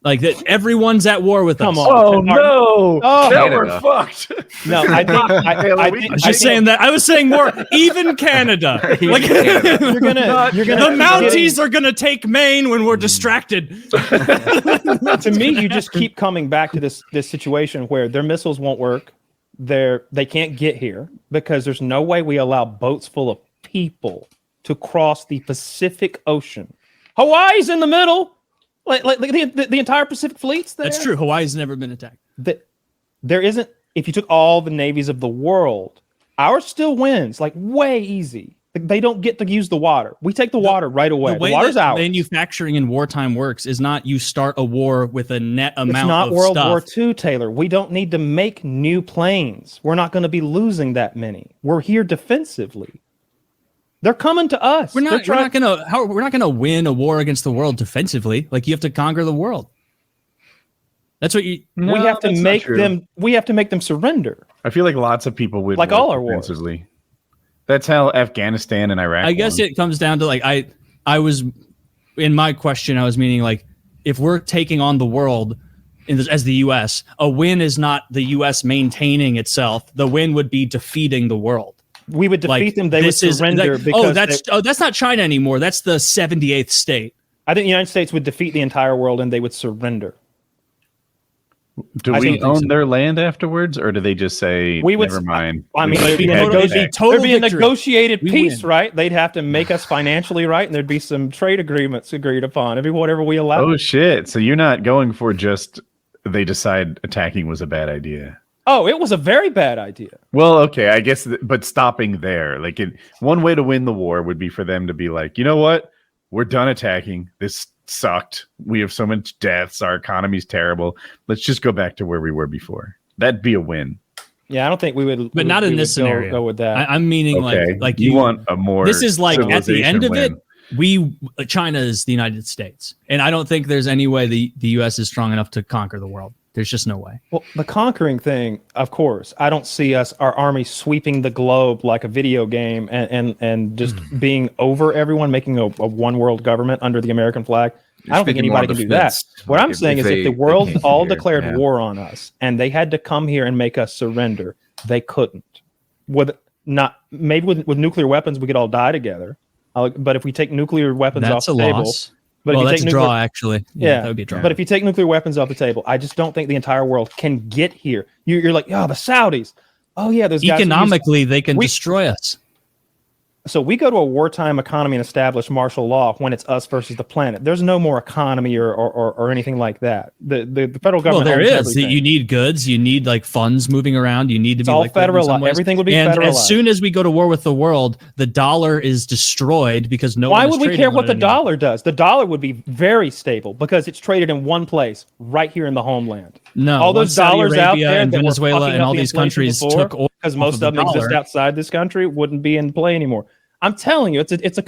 Like that, everyone's at war with us.
Come on! Oh no! Oh, now we're fucked.
No, I was
just saying that. I was saying more. Even Canada. Like
you're gonna.
The Mounties are gonna take Maine when we're distracted.
To me, you just keep coming back to this situation where their missiles won't work. They can't get here because there's no way we allow boats full of people to cross the Pacific Ocean. Hawaii's in the middle. Like the entire Pacific fleet's there.
That's true. Hawaii's never been attacked.
There isn't. If you took all the navies of the world, ours still wins. Like way easy. They don't get to use the water. We take the water right away. The water's ours.
Manufacturing in wartime works is not you start a war with a net amount of stuff. It's not
World War II, Taylor. We don't need to make new planes. We're not going to be losing that many. We're here defensively. They're coming to us.
We're not gonna win a war against the world defensively. Like you have to conquer the world. That's what you.
No, we have to make them. We have to make them surrender.
I feel like lots of people would
like all our wars.
That's how Afghanistan and Iraq.
I guess it comes down to like I was in my question. I was meaning like if we're taking on the world as the U.S., a win is not the U.S. maintaining itself. The win would be defeating the world.
We would defeat them. They would surrender.
That's not China anymore. That's the 78th state.
I think the United States would defeat the entire world and they would surrender.
Do we own their land afterwards, or do they just say, never mind?
I mean, there'd be a negotiated peace, right? They'd have to make us financially right, and there'd be some trade agreements agreed upon. Whatever we allow.
Oh, shit. So you're not going for just they decide attacking was a bad idea.
Oh, it was a very bad idea.
Well, okay, I guess, but stopping there, like one way to win the war would be for them to be like, you know what? We're done attacking. This sucked. We have so much deaths. Our economy's terrible. Let's just go back to where we were before. That'd be a win.
Yeah, I don't think we would.
But not in this scenario.
Go with that.
I'm meaning like
you want a more.
This is like at the end of it. China is the United States, and I don't think there's any way the U.S. is strong enough to conquer the world. There's just no way.
Well, the conquering thing, of course, I don't see our army sweeping the globe like a video game and just being over everyone, making a one world government under the American flag. I don't think anybody can do that. What I'm saying is if the world all declared war on us and they had to come here and make us surrender, they couldn't. Maybe with nuclear weapons, we could all die together. But if we take nuclear weapons off the table...
Loss. But if you take a draw, actually.
Yeah,
that would be a draw.
But if you take nuclear weapons off the table, I just don't think the entire world can get here. You're like, the Saudis. Oh, yeah, those guys.
Economically, they can destroy us.
So we go to a wartime economy and establish martial law when it's us versus the planet. There's no more economy or anything like that. The federal government.
Well, there is.
Everything.
You need goods. You need like funds moving around. You need to be
all
like
federalized. Everything would be federalized.
And as soon as we go to war with the world, the dollar is destroyed because no.
Why would we care what the dollar does? The dollar would be very stable because it's traded in one place, right here in the homeland.
No,
all those dollars out there
and Venezuela and all these countries took oil
because most of them exist outside this country wouldn't be in play anymore. I'm telling you, it's a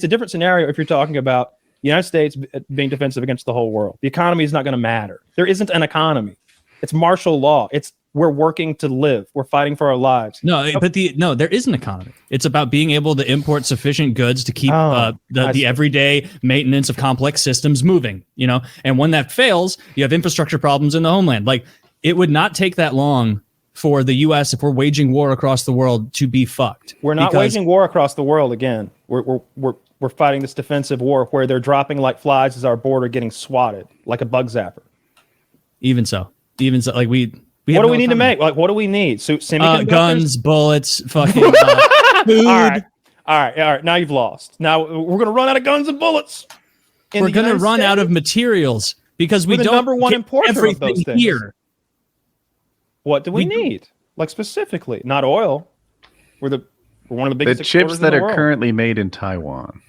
different scenario if you're talking about the United States being defensive against the whole world. The economy is not going to matter. There isn't an economy. It's martial law. We're working to live. We're fighting for our lives.
No, but there is an economy. It's about being able to import sufficient goods to keep the everyday maintenance of complex systems moving. And when that fails, you have infrastructure problems in the homeland. Like it would not take that long for the U.S. if we're waging war across the world to be fucked.
We're not waging war across the world again. We're fighting this defensive war where they're dropping like flies as our border getting swatted like a bug zapper.
Even so, like we
what do we need to make? Like, what do we need? So semiconductors,
guns, bullets, fucking food.
All right. Now you've lost. Now we're gonna run out of guns and bullets.
We're gonna run out of materials because we don't
number one importer
everything
of those things.
Here.
What do we need? Like specifically, not oil. We're one of the biggest.
The chips that are currently made in Taiwan.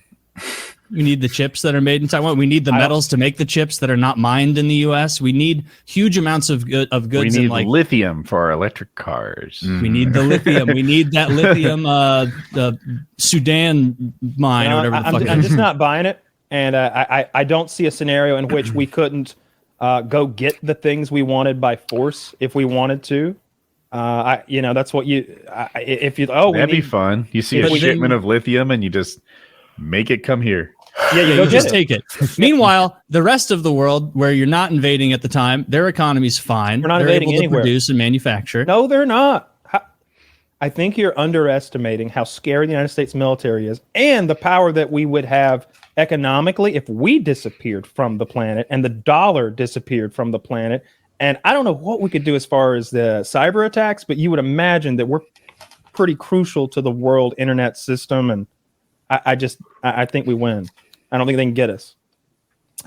We need the chips that are made in Taiwan. We need the metals to make the chips that are not mined in the U.S. We need huge amounts of goods.
We need lithium for our electric cars.
We need the lithium. We need that lithium. The Sudan mine or whatever.
I'm just not buying it, and I don't see a scenario in which we couldn't go get the things we wanted by force if we wanted to. That's what that'd
be fun. You see a shipment of lithium and you just make it come here.
Yeah, you just take it. Meanwhile, the rest of the world where you're not invading at the time, their economy's fine.
We're not invading
able
anywhere.
To produce and manufacture.
No, they're not. I think you're underestimating how scary the United States military is and the power that we would have economically if we disappeared from the planet and the dollar disappeared from the planet. And I don't know what we could do as far as the cyber attacks, but you would imagine that we're pretty crucial to the world internet system. And I think we win. I don't think they can get us.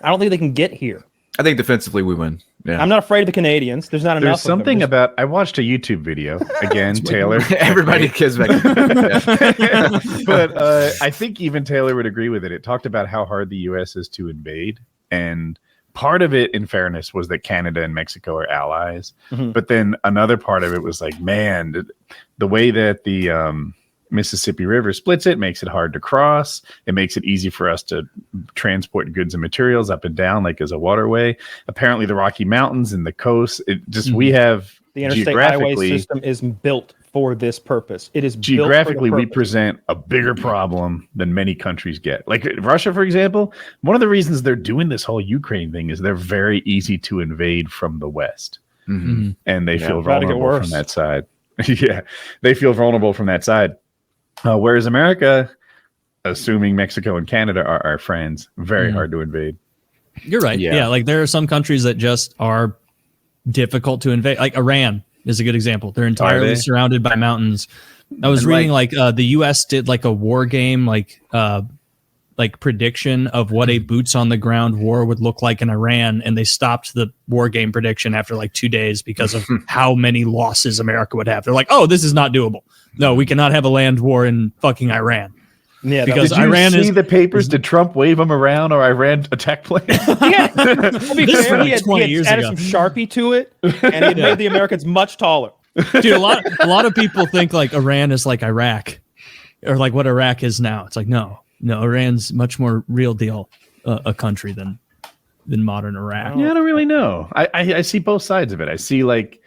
I don't think they can get here.
I think defensively we win. Yeah.
I'm not afraid of the Canadians. There's enough.
There's something about. I watched a YouTube video again, Taylor.
Everybody gives back.
But I think even Taylor would agree with it. It talked about how hard the U.S. is to invade, and part of it, in fairness, was that Canada and Mexico are allies. Mm-hmm. But then another part of it was like, man, the way that the Mississippi River splits it makes it hard to cross. It makes it easy for us to transport goods and materials up and down, like as a waterway. Apparently, the Rocky Mountains and the coast. We have
the interstate highway system is built for this purpose. It is
geographically we present a bigger problem than many countries get. Like Russia, for example, one of the reasons they're doing this whole Ukraine thing is they're very easy to invade from the West, and they feel vulnerable from that side. Yeah, they feel vulnerable from that side. Whereas America, assuming Mexico and Canada are our friends, very hard to invade.
You're right. Yeah, like there are some countries that just are difficult to invade. Like Iran is a good example. They're entirely surrounded by mountains. I was reading the U.S. did like a war game, like prediction of what a boots on the ground war would look like in Iran, and they stopped the war game prediction after like 2 days because of how many losses America would have. They're like, oh, this is not doable. No, we cannot have a land war in fucking Iran.
Yeah,
because Iran see the papers? Did Trump wave them around, or Iran attack planes?
Yeah, to be fair, he had added some Sharpie to it, and it made the Americans much taller.
Dude, a lot of people think like Iran is like Iraq, or like what Iraq is now. It's like no, Iran's much more real deal a country than modern Iraq.
Yeah, I don't really know. I see both sides of it. I see like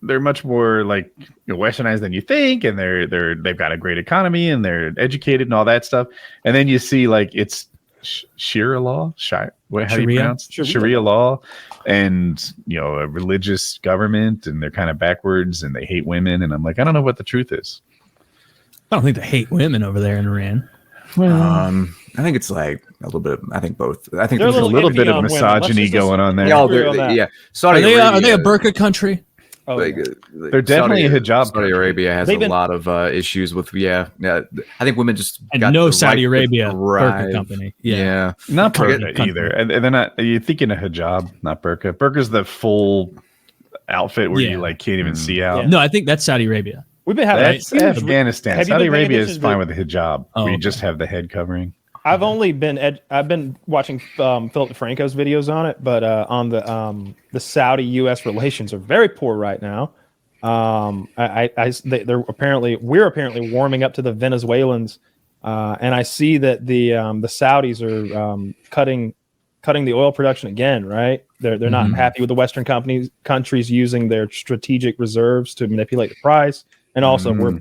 they're much more like westernized than you think, and they've got a great economy and they're educated and all that stuff. And then you see like it's Sharia law, how do you pronounce Sharia law, and a religious government, and they're kind of backwards and they hate women. And I'm like, I don't know what the truth is.
I don't think they hate women over there in Iran.
I think it's like a little bit. I think both. I think
there's a little bit of misogyny going on there.
Yeah,
Saudi Arabia. Are they a burqa country?
They're definitely a hijab.
Saudi Arabia has a lot of issues with I think women just
got no Saudi Arabia burqa company. Yeah,
not burqa either. And they're not. You're thinking of hijab, not burqa. Burqa's the full outfit where you like can't even see out.
No, I think that's Saudi Arabia.
We've been having
Afghanistan. Saudi Arabia is fine with the hijab. Where you just have the head covering.
I've been watching Philip DeFranco's videos on it, but on the Saudi-U.S. relations are very poor right now. We're apparently warming up to the Venezuelans, and I see that the Saudis are cutting the oil production again. Right? They're not happy with the Western countries using their strategic reserves to manipulate the price, and also we're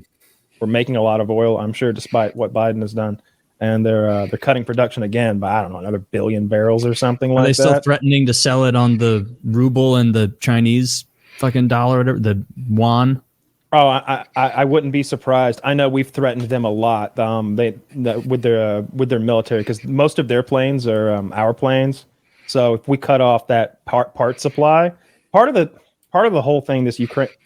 making a lot of oil. I'm sure, despite what Biden has done. And they're cutting production again by, I don't know, another 1 billion barrels or something like that. Are they
still threatening to sell it on the ruble and the Chinese fucking dollar, the yuan?
Oh, I wouldn't be surprised. I know we've threatened them a lot. With their military, because most of their planes are our planes. So if we cut off that part supply, part of the whole thing,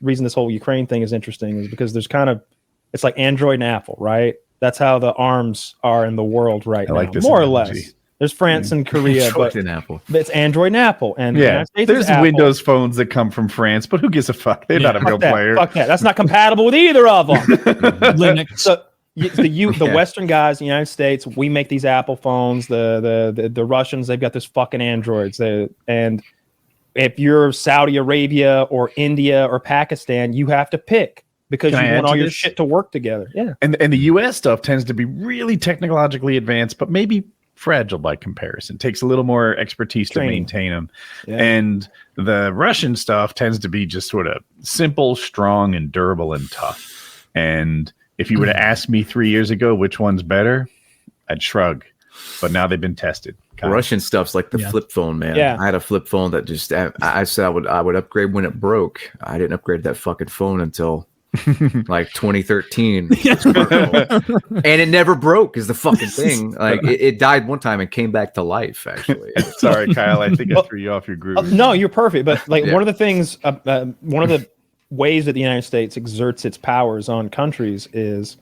reason this whole Ukraine thing is interesting is because it's like Android and Apple, right? That's how the arms are in the world right now,
like this
more
analogy.
Or less. There's France and Korea, but it's Android and Apple. And
there's Windows phones that come from France, but who gives a fuck? They're not a real player.
Fuck that. That's not compatible with either of them. Linux. So the Western guys, the United States, we make these Apple phones. The Russians, they've got this fucking Androids. And if you're Saudi Arabia or India or Pakistan, you have to pick. Because you want all your shit to work together. Yeah.
And the US stuff tends to be really technologically advanced, but maybe fragile by comparison. Takes a little more expertise to maintain them. Yeah. And the Russian stuff tends to be just sort of simple, strong, and durable and tough. And if you were to ask me 3 years ago which one's better, I'd shrug. But now they've been tested.
Russian stuff's like the flip phone, man. Yeah. I had a flip phone that just I said I would upgrade when it broke. I didn't upgrade that fucking phone until like 2013 and it never broke is the fucking thing. Like it died one time and came back to life, actually.
Sorry, Kyle, I think I threw you off your groove.
No, you're perfect, but like one of the things one of the ways that the United States exerts its powers on countries is,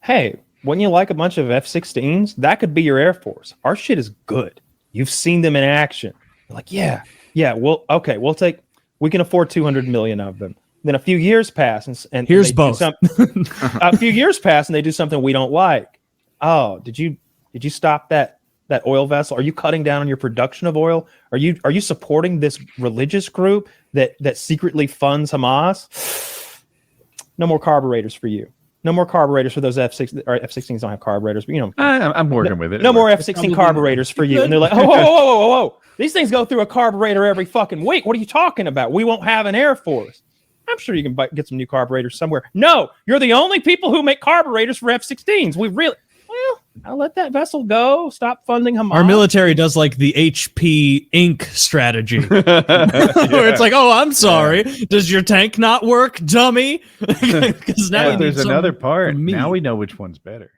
hey, wouldn't you like a bunch of F-16s? That could be your Air Force. Our shit is good. You've seen them in action. You're like, we can afford 200 million of them. Then a few years pass, and
here's both.
A few years pass, and they do something we don't like. Oh, did you stop that oil vessel? Are you cutting down on your production of oil? Are you supporting this religious group that secretly funds Hamas? No more carburetors for you. No more carburetors for those F-16. Or F-16s don't have carburetors, but
I'm working with it.
No more F-16 carburetors for you. And they're like, whoa. These things go through a carburetor every fucking week. What are you talking about? We won't have an Air Force. I'm sure you can get some new carburetors somewhere. No, you're the only people who make carburetors for F-16s. I'll let that vessel go. Stop funding Hamas.
Our military does like the HP Inc. strategy. Where it's like, oh, I'm sorry. Does your tank not work, dummy? Because now
there's another part. Now we know which one's better.